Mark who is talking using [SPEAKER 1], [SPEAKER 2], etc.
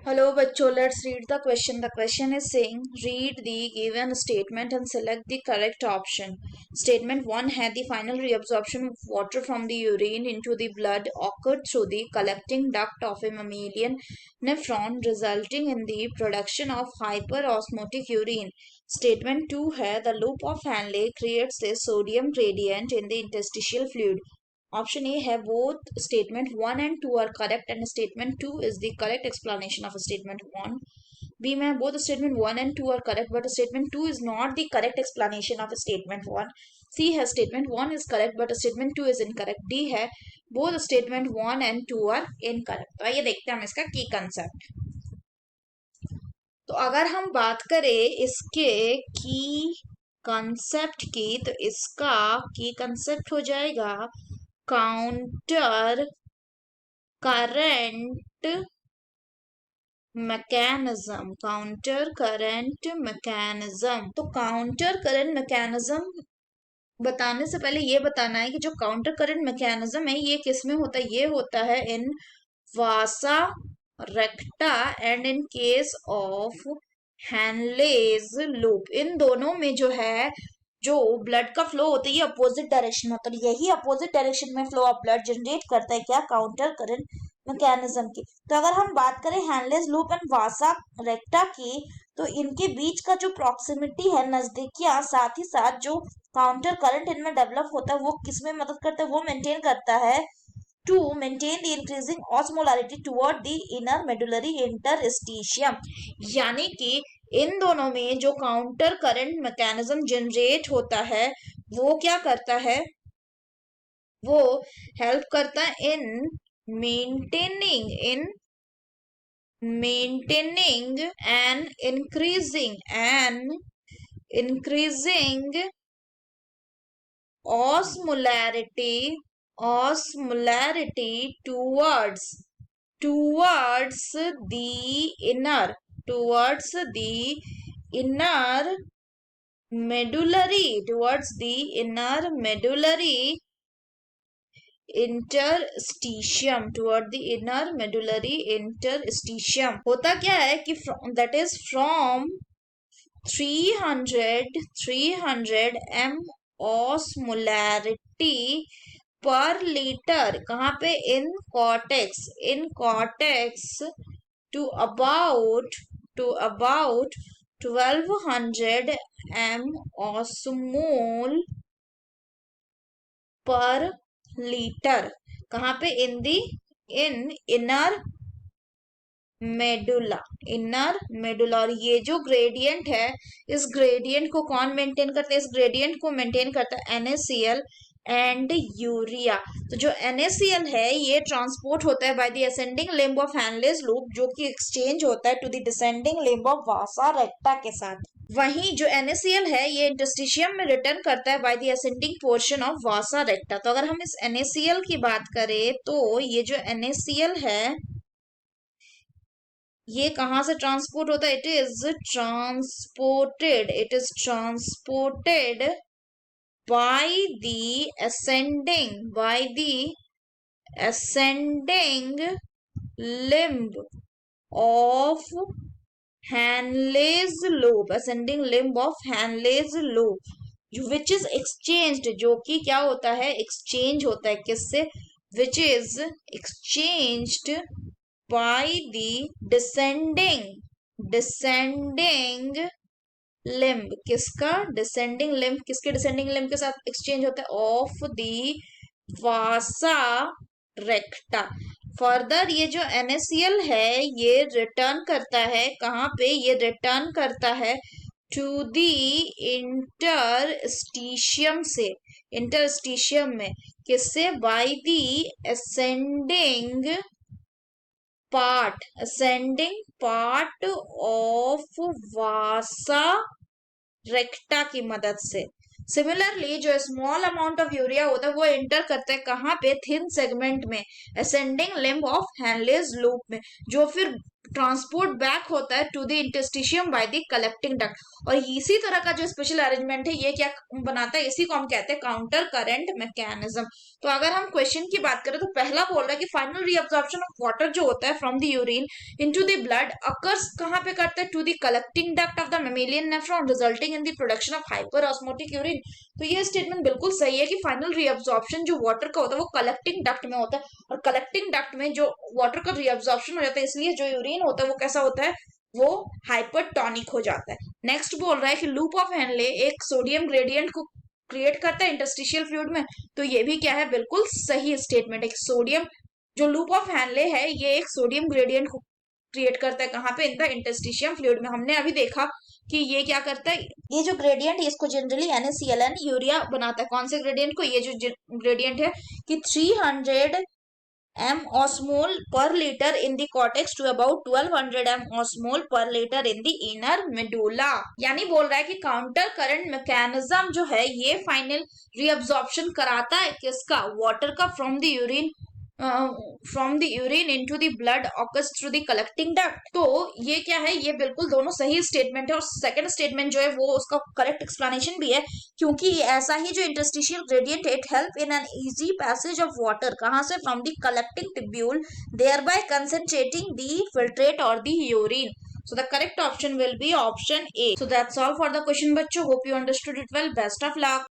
[SPEAKER 1] Hello, bachcho. Let's read the question. The question is saying, read the given statement and select the correct option. Statement 1 है the final reabsorption of water from the urine into the blood occurred through the collecting duct of a mammalian nephron, resulting in the production of hyperosmotic urine. Statement 2 है the loop of Henle creates a sodium gradient in the interstitial fluid. Option A है both statement 1 and 2 are correct and statement 2 is the correct explanation of statement 1. B में both statement 1 and 2 are correct but statement 2 is not the correct explanation of statement 1. C है statement 1 is correct but statement 2 is incorrect. D है both statement 1 and 2 are incorrect. तो आइए देखते हैं हम इसका की कंसेप्ट. तो अगर हम बात करें इसके की कंसेप्ट की तो इसका की कंसेप्ट हो जाएगा counter current mechanism. Counter current mechanism. तो काउंटर करंट मैकेनिज्म बताने से पहले ये बताना है कि जो काउंटर करंट मैकेनिज्म है ये किस में होता है. ये होता है in vasa recta and in case of Henle's loop. इन दोनों में जो है जो ब्लड का फ्लो होता है ये अपोजिट डायरेक्शन में होता है. यही अपोजिट डायरेक्शन में फ्लो ऑफ ब्लड जनरेट करता है क्या काउंटर करंट मैकेनिज्म की. तो अगर हम बात करें हैनलेज लूप एंड वासा रेक्टा की तो इनके बीच का जो प्रॉक्सिमिटी है नजदीकियां साथ ही साथ जो काउंटर करंट इनमें डेवलप होता है वो किसमें मदद करता है वो मेंटेन करता है to maintain the increasing osmolarity toward the inner medullary interstitium. यानी कि इन दोनों में जो काउंटर करंट मैकेनिज्म जनरेट होता है वो क्या करता है वो हेल्प करता है इन maintaining and increasing osmolarity towards the inner medullary interstitium. होता क्या है कि that is from 300 m osmolarity per litre कहाँ पे in cortex to about 1200 m osmol per litre कहाँ पे इन इनर मेडुला. और ये जो ग्रेडियंट है इस ग्रेडियंट को कौन मेंटेन करता है. इस ग्रेडियंट को मेंटेन करता है NaCl एंड यूरिया. तो जो NaCl है ये ट्रांसपोर्ट होता है by the ascending limb of Henle's loop जो कि एक्सचेंज होता है to the descending limb of vasa recta के साथ. वहीं जो NaCl है ये इंटरस्टिशियम में रिटर्न करता है by the ascending portion of vasa रेक्टा. तो अगर हम इस NaCl की बात करें तो ये जो NaCl है ये कहाँ से ट्रांसपोर्ट होता है. It is transported by the ascending limb of Henle's loop which is exchanged जो कि क्या होता है एक्सचेंज होता है किससे which is exchanged by the descending limb. किसका डिसेंडिंग लिम्ब किसके डिसेंडिंग लिम्ब के साथ एक्सचेंज होता है ऑफ दी वासा रेक्टा. फर्दर ये जो NaCl है ये रिटर्न करता है कहाँ पे ये रिटर्न करता है टू दी इंटरस्टिशियम में किससे by the ascending part of वासा रेक्टा की मदद से. सिमिलरली जो स्मॉल अमाउंट ऑफ यूरिया होता है वो एंटर करता है कहाँ पे थिन सेगमेंट में ascending limb of Henle's loop में जो फिर ट्रांसपोर्ट बैक होता है to the interstitium by the collecting duct. और इसी तरह का जो स्पेशल अरेंजमेंट है ये क्या बनाता है, इसी को हम कहते हैं काउंटर करंट मैकेनिज्म। तो अगर हम क्वेश्चन की बात करें तो पहला बोल रहा है कि फाइनल रीअब्जॉर्प्शन ऑफ वाटर जो होता है from the urine into the blood occurs कहां पे करता है, to the collecting duct of the mammalian nephron resulting in the production of hyperosmotic urine. तो ये स्टेटमेंट बिल्कुल सही है कि फाइनल रीअब्जॉर्प्शन जो वाटर का होता है वो कलेक्टिंग डक्ट में होता है, और कलेक्टिंग डक्ट में जो वाटर का रीअब्जॉर्प्शन हो जाता है इसलिए जो यूरिन होता है वो कैसा होता है, वो हाइपरटोनिक हो जाता है। नेक्स्ट बोल रहा है कि लूप ऑफ हेनले एक सोडियम ग्रेडियंट को क्रिएट करता है इंटरस्टिशियल फ्लूइड में। तो ये भी क्या है, बिल्कुल सही स्टेटमेंट है। सोडियम जो लूप ऑफ हेनले है ये एक सोडियम ग्रेडियंट को क्रिएट करता है कहाँ पे, इन द इंटरस्टिशियम फ्लूइड में। हमने अभी देखा कि ये क्या करता है, ये जो ग्रेडियंट है इसको जनरली NaCl यूरिया बनाता है। कौन से ग्रेडियंट को, ये जो ग्रेडियंट है कि 300 m osmol per liter in the cortex to about 1200 m osmol per liter in the inner medulla। यानी बोल रहा है कि काउंटर करंट मैकेनिज्म जो है ये फाइनल रीअब्जॉर्प्शन कराता है किसका, वाटर का from the urine into the blood occurs through the collecting duct. तो ये क्या है, ये बिल्कुल दोनों सही स्टेटमेंट है। और सेकंड स्टेटमेंट जो है वो उसका करेक्ट एक्सप्लेनेशन भी है, क्योंकि ऐसा ही जो interstitial gradient it help in an easy passage of water कहां से, from the collecting tubule thereby concentrating the filtrate और the urine. So the correct option will be option A. So that's all for the question बच्चों. Hope you understood it well. Best of luck.